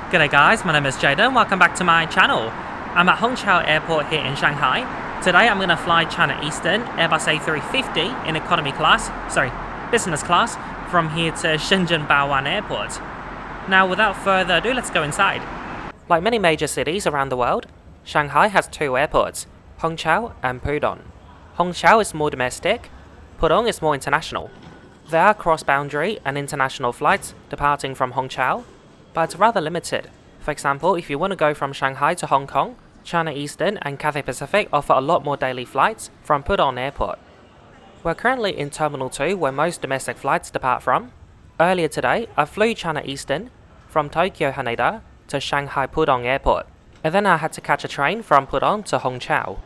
G'day guys, my name is Jaden, welcome back to my channel. I'm at Hongqiao Airport here in Shanghai. Today I'm going to fly China Eastern Airbus A350 in business class from here to Shenzhen Bao'an Airport. Now without further ado, let's go inside. Like many major cities around the world, Shanghai has two airports, Hongqiao and Pudong. Hongqiao is more domestic, Pudong is more international. There are cross-boundary and international flights departing from Hongqiao, but it's rather limited. For example, if you want to go from Shanghai to Hong Kong, China Eastern and Cathay Pacific offer a lot more daily flights from Pudong Airport. We're currently in Terminal 2 where most domestic flights depart from. Earlier today, I flew China Eastern from Tokyo Haneda to Shanghai Pudong Airport, and then I had to catch a train from Pudong to Hongqiao.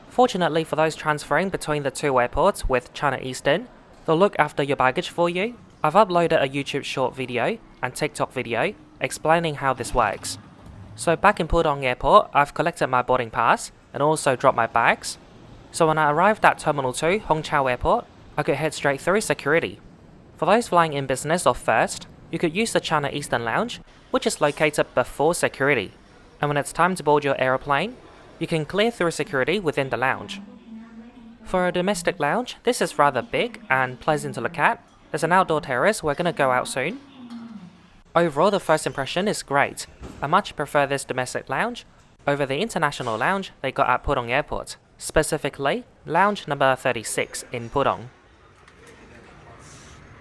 Fortunately for those transferring between the two airports with China Eastern, they'll look after your baggage for you. I've uploaded a YouTube short video and TikTok video explaining how this works. So back in Pudong Airport, I've collected my boarding pass and also dropped my bags. So when I arrived at Terminal 2 Hongqiao Airport, I could head straight through security. For those flying in business or first, you could use the China Eastern Lounge, which is located before security. And when it's time to board your aeroplane, you can clear through security within the lounge. For a domestic lounge, this is rather big and pleasant to look at. There's an outdoor terrace, we're gonna go out soon. Overall, the first impression is great. I much prefer this domestic lounge over the international lounge they got at Pudong Airport, specifically lounge number 36 in Pudong.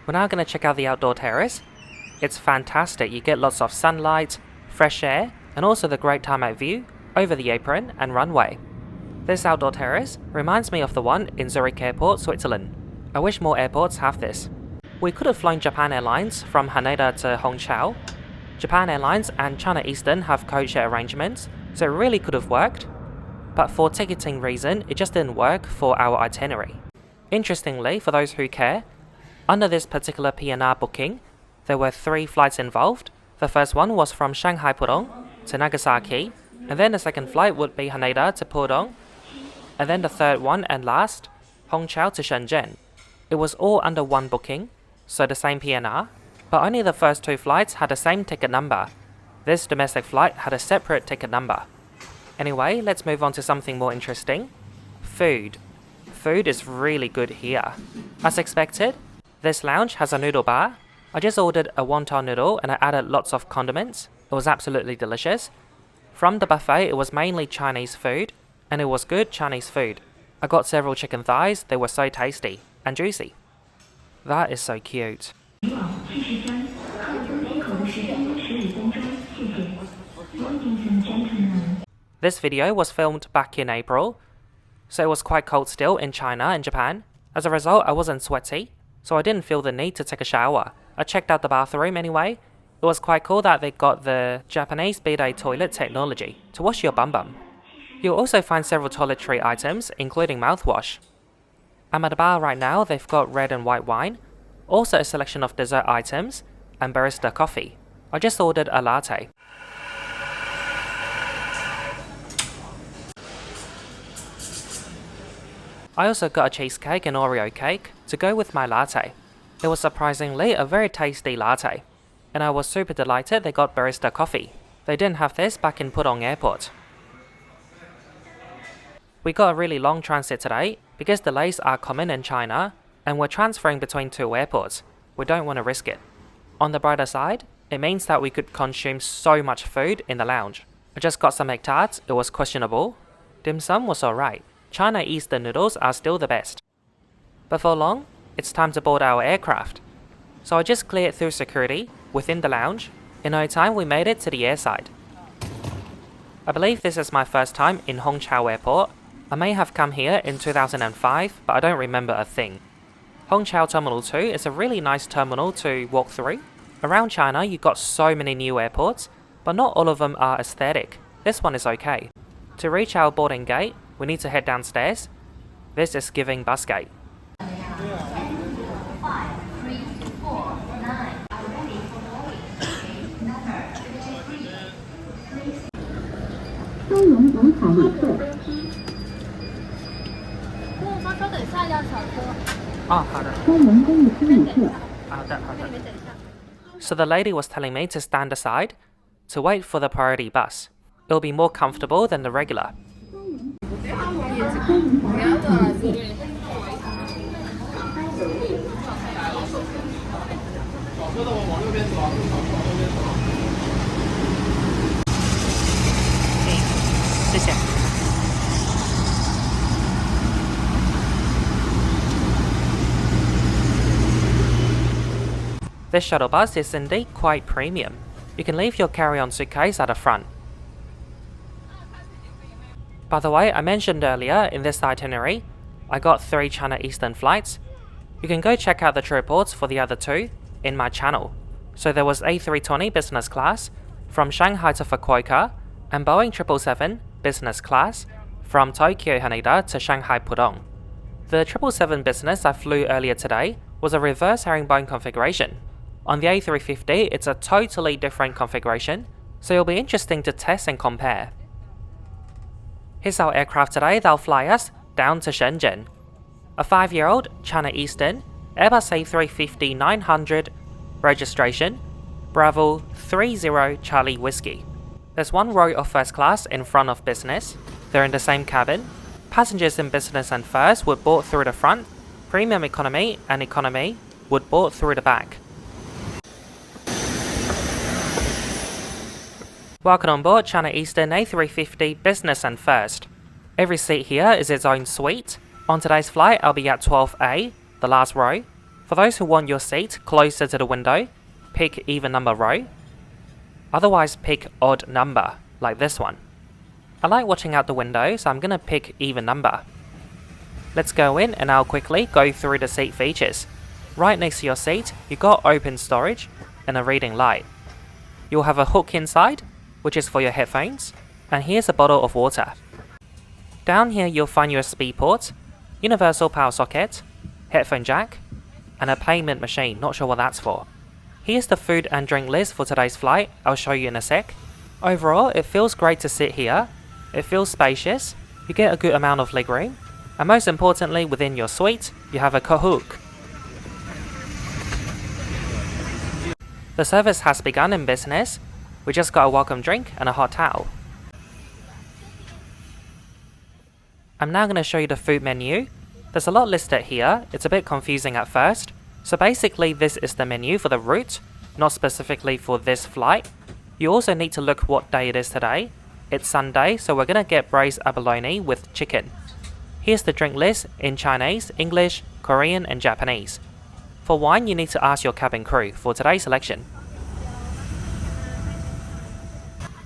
We're now gonna check out the outdoor terrace. It's fantastic, you get lots of sunlight, fresh air, and also the great tarmac view over the apron and runway. This outdoor terrace reminds me of the one in Zurich Airport, Switzerland. I wish more airports have this. We could have flown Japan Airlines from Haneda to Hongqiao. Japan Airlines and China Eastern have codeshare arrangements, so it really could have worked. But for ticketing reason, it just didn't work for our itinerary. Interestingly, for those who care, under this particular PNR booking, there were 3 flights involved. The first one was from Shanghai Pudong to Nagasaki, and then the second flight would be Haneda to Pudong, and then the third one and last, Hongqiao to Shenzhen. It was all under one booking, so the same PNR, but only the first 2 flights had the same ticket number. This domestic flight had a separate ticket number. Anyway, let's move on to something more interesting. Food. Food is really good here. As expected, this lounge has a noodle bar. I just ordered a wonton noodle and I added lots of condiments. It was absolutely delicious. From the buffet, it was mainly Chinese food, and it was good Chinese food. I got several chicken thighs, they were so tasty and juicy. That is so cute. This video was filmed back in April, so it was quite cold still in China and Japan. As a result, I wasn't sweaty, so I didn't feel the need to take a shower. I checked out the bathroom anyway. It was quite cool that they got the Japanese bidet toilet technology to wash your bum. You'll also find several toiletry items, including mouthwash. I'm at a bar right now, they've got red and white wine, also a selection of dessert items, and barista coffee. I just ordered a latte. I also got a cheesecake and Oreo cake to go with my latte. It was surprisingly a very tasty latte, and I was super delighted they got barista coffee. They didn't have this back in Pudong Airport. We got a really long transit today because delays are common in China and we're transferring between 2 airports. We don't want to risk it. On the brighter side, it means that we could consume so much food in the lounge. I just got some egg tarts, it was questionable. Dim sum was alright. China Eastern noodles are still the best. Before long, it's time to board our aircraft. So I just cleared through security within the lounge. In no time we made it to the airside. I believe this is my first time in Hongqiao Airport. I may have come here in 2005, but I don't remember a thing. Hongqiao Terminal 2 is a really nice terminal to walk through. Around China, you got so many new airports, but not all of them are aesthetic. This one is okay. To reach our boarding gate, we need to head downstairs. This is giving bus gate. So the lady was telling me to stand aside to wait for the priority bus. It'll be more comfortable than the regular. This shuttle bus is indeed quite premium. You can leave your carry-on suitcase at the front. By the way, I mentioned earlier in this itinerary, I got 3 China Eastern flights. You can go check out the trip reports for the other 2 in my channel. So there was A320 business class from Shanghai to Fukuoka and Boeing 777 business class from Tokyo Haneda to Shanghai Pudong. The 777 business I flew earlier today was a reverse herringbone configuration. On the A350, it's a totally different configuration, so it'll be interesting to test and compare. Here's our aircraft today that'll fly us down to Shenzhen. A 5-year-old China Eastern Airbus A350-900 registration, Bravo 30 Charlie Whiskey. There's 1 row of first class in front of business. They're in the same cabin. Passengers in business and first would board through the front. Premium economy and economy would board through the back. Welcome on board China Eastern A350 Business and First. Every seat here is its own suite. On today's flight, I'll be at 12A, the last row. For those who want your seat closer to the window, pick even number row. Otherwise, pick odd number, like this one. I like watching out the window, so I'm gonna pick even number. Let's go in and I'll quickly go through the seat features. Right next to your seat, you got open storage and a reading light. You'll have a hook inside, which is for your headphones, and here's a bottle of water. Down here you'll find USB port, universal power socket, headphone jack, and a payment machine, not sure what that's for. Here's the food and drink list for today's flight, I'll show you in a sec. Overall, it feels great to sit here, it feels spacious, you get a good amount of legroom, and most importantly within your suite, you have a Kahoot. The service has begun in business. We just got a welcome drink and a hot towel. I'm now going to show you the food menu. There's a lot listed here, it's a bit confusing at first. So basically this is the menu for the route, not specifically for this flight. You also need to look what day it is today. It's Sunday, so we're going to get braised abalone with chicken. Here's the drink list in Chinese, English, Korean and Japanese. For wine, you need to ask your cabin crew for today's selection.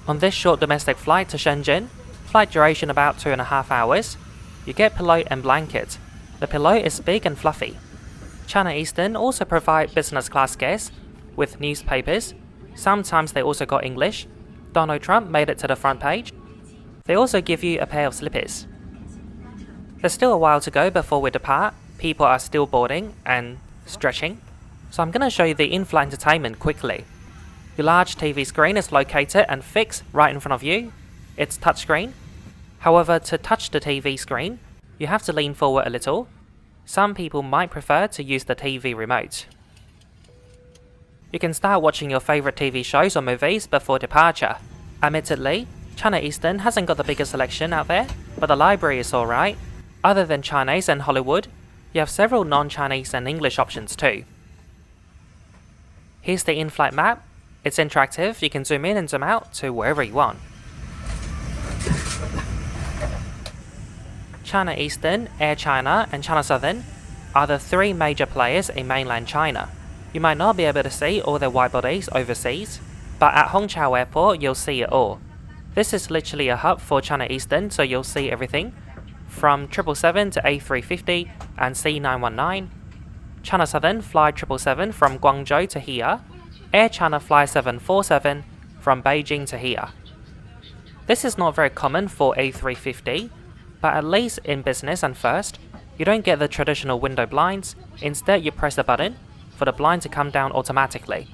On this short domestic flight to Shenzhen, flight duration about 2.5 hours, you get pillow and blanket. The pillow is big and fluffy. China Eastern also provide business class guests with newspapers. Sometimes they also got English. Donald Trump made it to the front page. They also give you a pair of slippers. There's still a while to go before we depart. People are still boarding and stretching. So I'm going to show you the in-flight entertainment quickly. Your large TV screen is located and fixed right in front of you. It's touchscreen. However, to touch the TV screen, you have to lean forward a little. Some people might prefer to use the TV remote. You can start watching your favorite TV shows or movies before departure. Admittedly, China Eastern hasn't got the biggest selection out there, but the library is alright. Other than Chinese and Hollywood, you have several non-Chinese and English options too. Here's the in-flight map. It's interactive, you can zoom in and zoom out to wherever you want. China Eastern, Air China and China Southern are the 3 major players in mainland China. You might not be able to see all their wide bodies overseas, but at Hongqiao Airport you'll see it all. This is literally a hub for China Eastern, so you'll see everything from 777 to A350 and C919. China Southern fly 777 from Guangzhou to here. Air China fly 747 from Beijing to here. This is not very common for A350, but at least in business and first, you don't get the traditional window blinds. Instead, you press the button for the blind to come down automatically.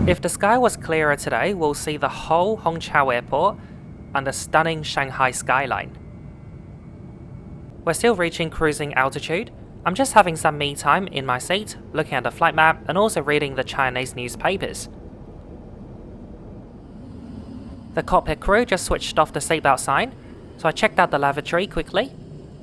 If the sky was clearer today, we'll see the whole Hongqiao Airport and the stunning Shanghai skyline. We're still reaching cruising altitude. I'm just having some me time in my seat, looking at the flight map and also reading the Chinese newspapers. The cockpit crew just switched off the seatbelt sign, so I checked out the lavatory quickly.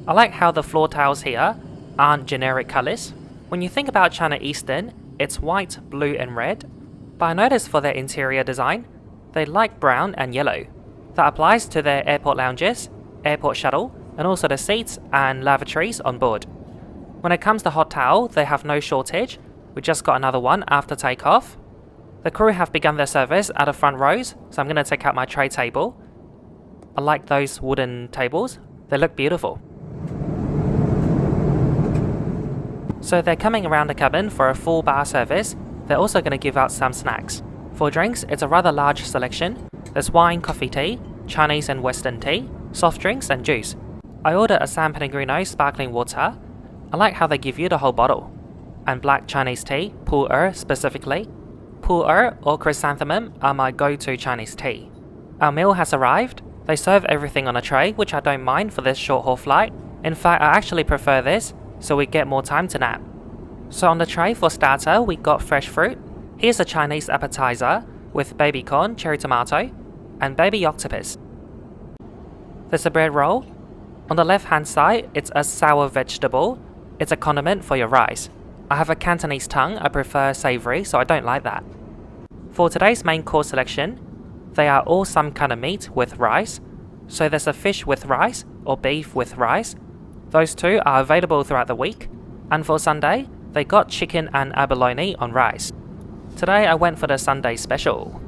I like how the floor tiles here aren't generic colours. When you think about China Eastern, it's white, blue and red, but I noticed for their interior design, they like brown and yellow. That applies to their airport lounges, airport shuttle, and also the seats and lavatories on board. When it comes to hot towel, they have no shortage. We just got another one after takeoff. The crew have begun their service at the front rows, so I'm going to take out my tray table. I like those wooden tables, they look beautiful. So they're coming around the cabin for a full bar service. They're also going to give out some snacks. For drinks, it's a rather large selection. There's wine, coffee, tea, Chinese and Western tea, soft drinks and juice. I ordered a San Pellegrino sparkling water. I like how they give you the whole bottle. And black Chinese tea, pu'er specifically. Pu'er or chrysanthemum are my go-to Chinese tea. Our meal has arrived. They serve everything on a tray, which I don't mind for this short haul flight. In fact, I actually prefer this, so we get more time to nap. So on the tray for starter, we got fresh fruit. Here's a Chinese appetizer with baby corn, cherry tomato, and baby octopus. There's a bread roll. On the left hand side, it's a sour vegetable. It's a condiment for your rice. I have a Cantonese tongue, I prefer savoury, so I don't like that. For today's main course selection, they are all some kind of meat with rice. So there's a fish with rice or beef with rice. Those two are available throughout the week. And for Sunday, they got chicken and abalone on rice. Today I went for the Sunday special.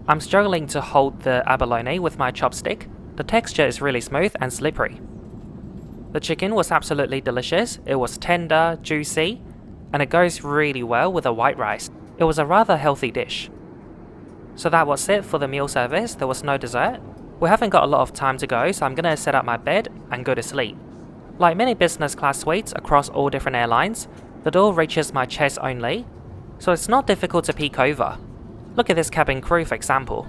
I'm struggling to hold the abalone with my chopstick. The texture is really smooth and slippery. The chicken was absolutely delicious. It was tender, juicy, and it goes really well with the white rice. It was a rather healthy dish. So that was it for the meal service. There was no dessert. We haven't got a lot of time to go, so I'm gonna set up my bed and go to sleep. Like many business class suites across all different airlines, the door reaches my chest only, so it's not difficult to peek over. Look at this cabin crew for example.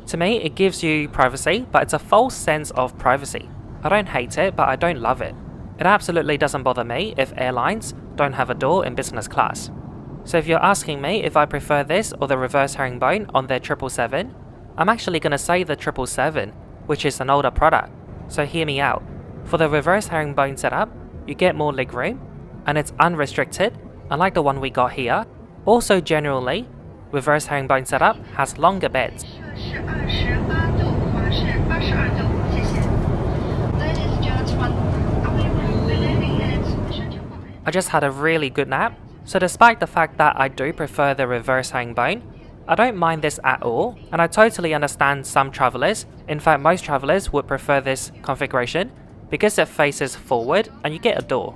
To me, it gives you privacy, but it's a false sense of privacy. I don't hate it, but I don't love it. It absolutely doesn't bother me if airlines don't have a door in business class. So if you're asking me if I prefer this or the reverse herringbone on their 777, I'm actually going to say the 777, which is an older product. So hear me out. For the reverse herringbone setup, you get more legroom, and it's unrestricted, unlike the one we got here. Also generally, reverse herringbone setup has longer beds. I just had a really good nap, so despite the fact that I do prefer the reverse herringbone, I don't mind this at all, and I totally understand some travellers, in fact most travellers would prefer this configuration because it faces forward and you get a door.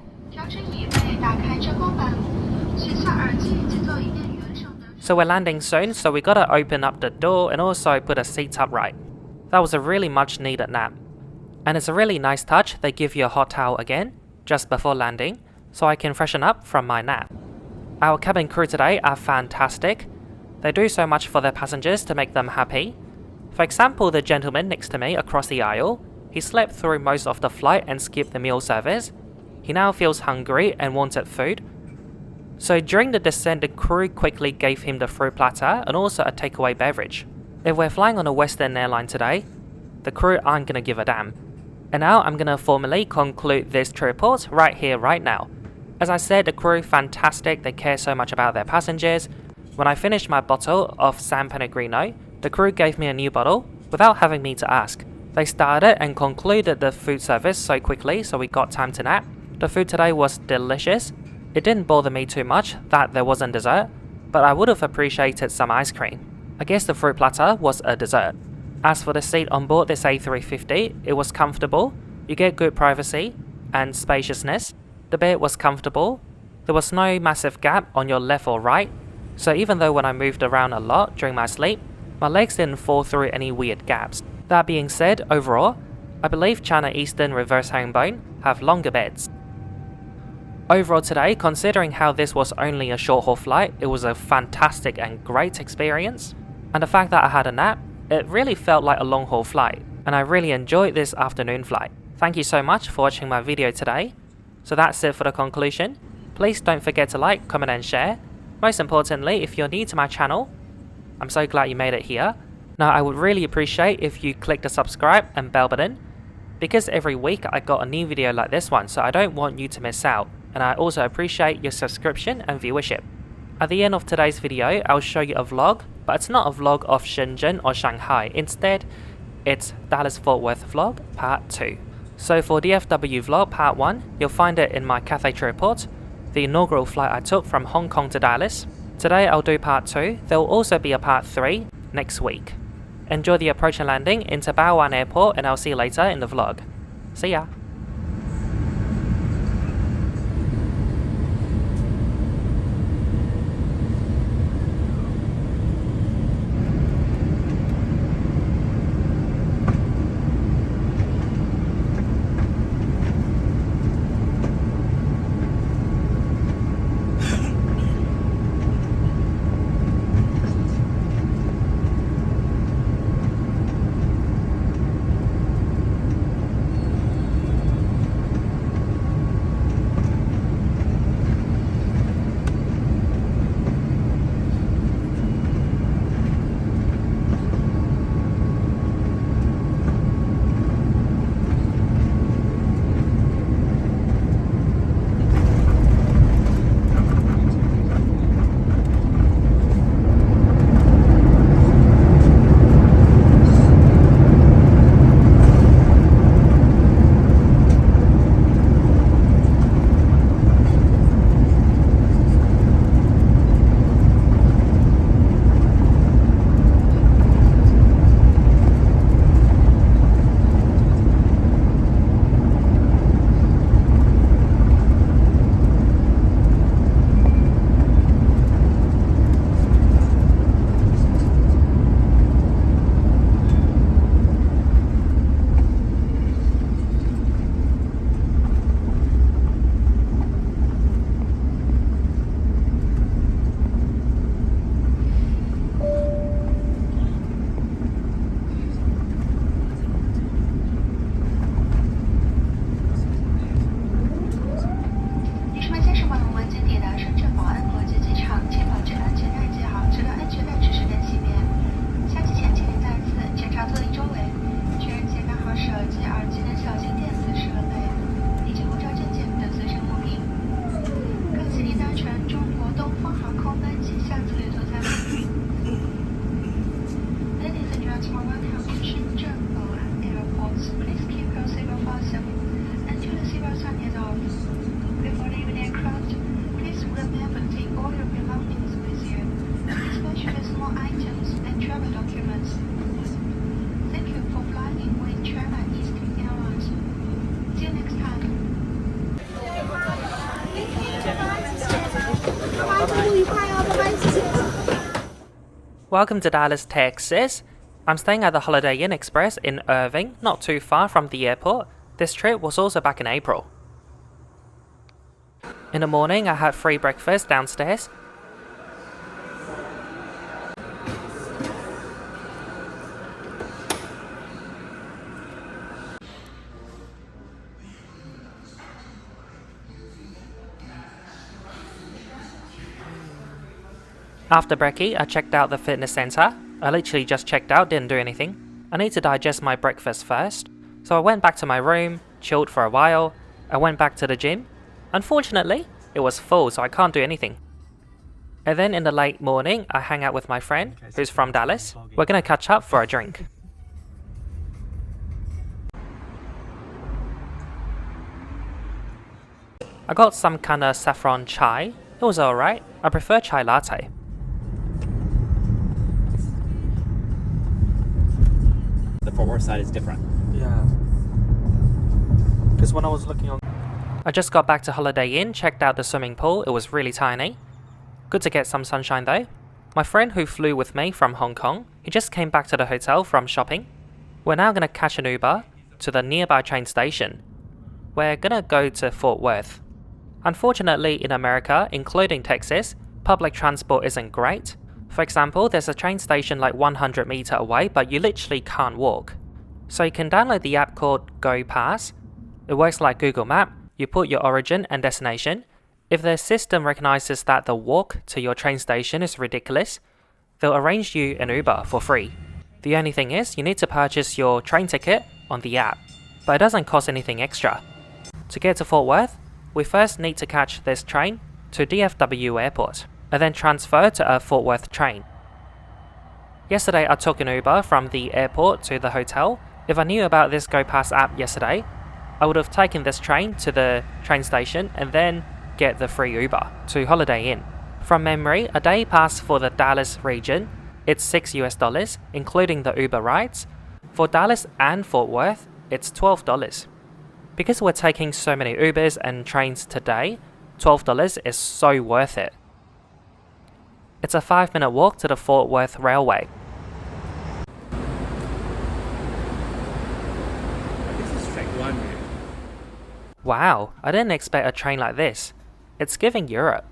So we're landing soon, so we gotta open up the door and also put a seat upright. That was a really much needed nap. And it's a really nice touch, they give you a hot towel again, just before landing, so I can freshen up from my nap. Our cabin crew today are fantastic. They do so much for their passengers to make them happy. For example, the gentleman next to me across the aisle, he slept through most of the flight and skipped the meal service. He now feels hungry and wanted food. So during the descent, the crew quickly gave him the fruit platter and also a takeaway beverage. If we're flying on a Western airline today, the crew aren't gonna give a damn. And now I'm gonna formally conclude this trip report right here, right now. As I said, the crew fantastic, they care so much about their passengers. When I finished my bottle of San Pellegrino, the crew gave me a new bottle without having me to ask. They started and concluded the food service so quickly, so we got time to nap. The food today was delicious. It didn't bother me too much that there wasn't dessert, but I would have appreciated some ice cream. I guess the fruit platter was a dessert. As for the seat on board this A350, it was comfortable. You get good privacy and spaciousness. The bed was comfortable. There was no massive gap on your left or right. So even though when I moved around a lot during my sleep, my legs didn't fall through any weird gaps. That being said, overall, I believe China Eastern reverse herringbone have longer beds. Overall today, considering how this was only a short haul flight, it was a fantastic and great experience. And the fact that I had a nap, it really felt like a long haul flight, and I really enjoyed this afternoon flight. Thank you so much for watching my video today. So that's it for the conclusion. Please don't forget to like, comment and share. Most importantly, if you're new to my channel, I'm so glad you made it here. Now I would really appreciate if you click the subscribe and bell button, because every week I got a new video like this one, so I don't want you to miss out. And I also appreciate your subscription and viewership. At the end of today's video, I'll show you a vlog, but it's not a vlog of Shenzhen or Shanghai. Instead, it's Dallas-Fort Worth vlog part 2. So for DFW vlog part 1, you'll find it in my Cathay trip report, the inaugural flight I took from Hong Kong to Dallas. Today I'll do part 2, there will also be a part 3 next week. Enjoy the approach and landing into Bao Wan Airport, and I'll see you later in the vlog. See ya! Welcome to Dallas, Texas. I'm staying at the Holiday Inn Express in Irving, not too far from the airport. This trip was also back in April. In the morning, I had free breakfast downstairs. After brekkie, I checked out the fitness center. I literally just checked out, didn't do anything. I need to digest my breakfast first. So I went back to my room, chilled for a while. I went back to the gym. Unfortunately, it was full, so I can't do anything. And then in the late morning, I hang out with my friend, who's from Dallas. We're gonna catch up for a drink. I got some kinda saffron chai. It was alright. I prefer chai latte. The Fort Worth side is different. Yeah. Because when I was looking on... I just got back to Holiday Inn, checked out the swimming pool. It was really tiny. Good to get some sunshine though. My friend who flew with me from Hong Kong, he just came back to the hotel from shopping. We're now gonna catch an Uber to the nearby train station. We're gonna go to Fort Worth. Unfortunately, in America, including Texas, public transport isn't great. For example, there's a train station like 100 meters away, but you literally can't walk. So you can download the app called Go Pass. It works like Google Map. You put your origin and destination. If the system recognizes that the walk to your train station is ridiculous, they'll arrange you an Uber for free. The only thing is, you need to purchase your train ticket on the app, but it doesn't cost anything extra. To get to Fort Worth, we first need to catch this train to DFW Airport, and then transfer to a Fort Worth train. Yesterday I took an Uber from the airport to the hotel. If I knew about this Go Pass app yesterday, I would have taken this train to the train station and then get the free Uber to Holiday Inn. From memory, a day pass for the Dallas region, it's $6 including the Uber rides. For Dallas and Fort Worth, it's $12. Because we're taking so many Ubers and trains today, $12 is so worth it. It's a 5-minute walk to the Fort Worth Railway. This is track 1, man. Wow, I didn't expect a train like this. It's giving Europe.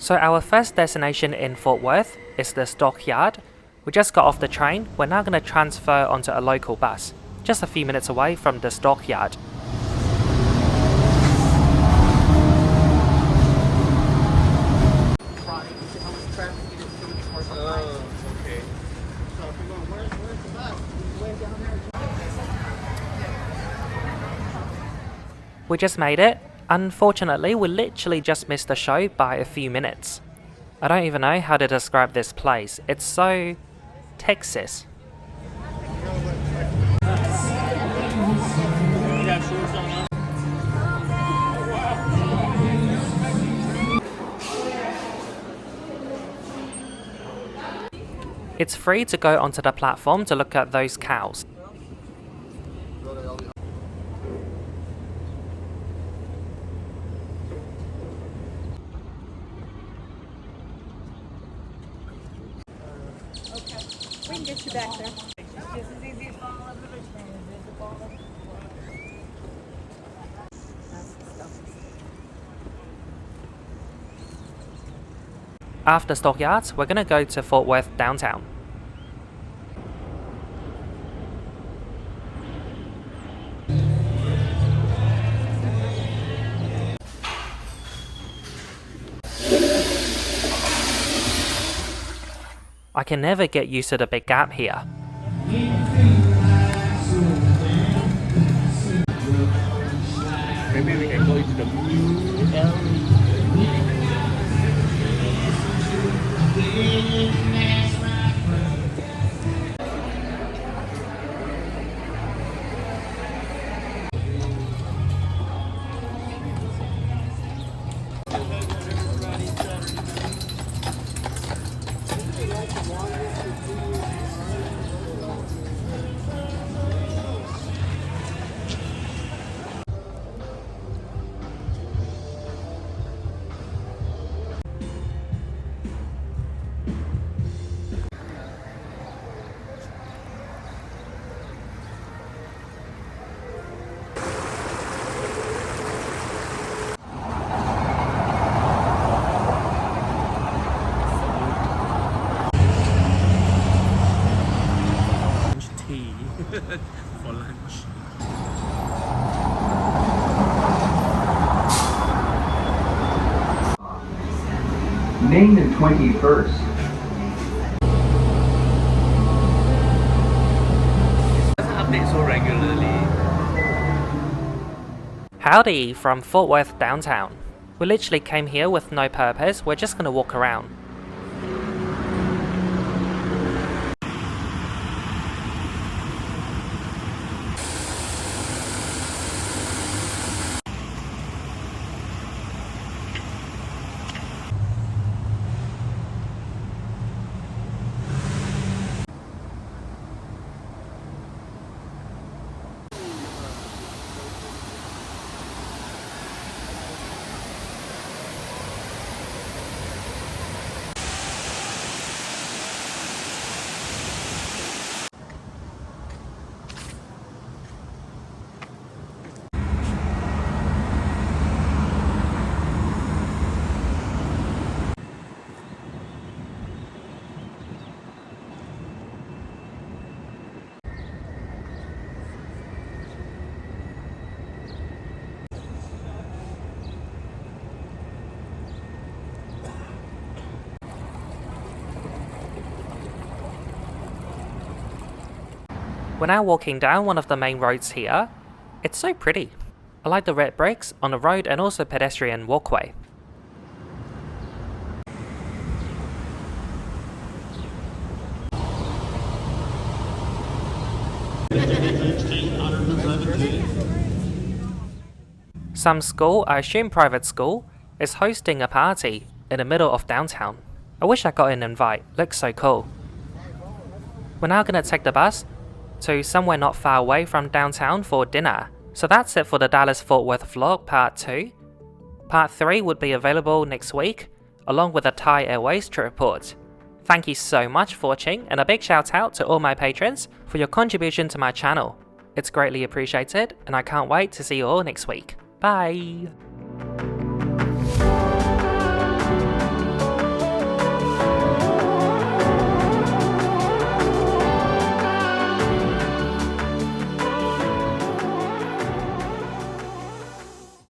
So our first destination in Fort Worth is the stockyard. We just got off the train. We're now going to transfer onto a local bus, just a few minutes away from the stockyard. We just made it. Unfortunately, we literally just missed the show by a few minutes. I don't even know how to describe this place. It's so Texas. It's free to go onto the platform to look at those cows. We can get you back there. It's just as easy as falling over the train as it is to fall over the floor. That's the stuff. After Stockyards, we're gonna go to Fort Worth downtown. I can never get used to the big gap here. Maybe we can go into the blue alley. For lunch. Name the 21st. Doesn't update so regularly. Howdy from Fort Worth downtown. We literally came here with no purpose, we're just gonna walk around. We're now walking down one of the main roads here. It's so pretty. I like the red bricks on the road and also pedestrian walkway. Some school, I assume private school, is hosting a party in the middle of downtown. I wish I got an invite, looks so cool. We're now gonna take the bus to somewhere not far away from downtown for dinner. So that's it for the Dallas-Fort Worth vlog part 2. Part 3 would be available next week, along with a Thai Airways trip report. Thank you so much for watching, and a big shout out to all my patrons for your contribution to my channel. It's greatly appreciated, and I can't wait to see you all next week. Bye!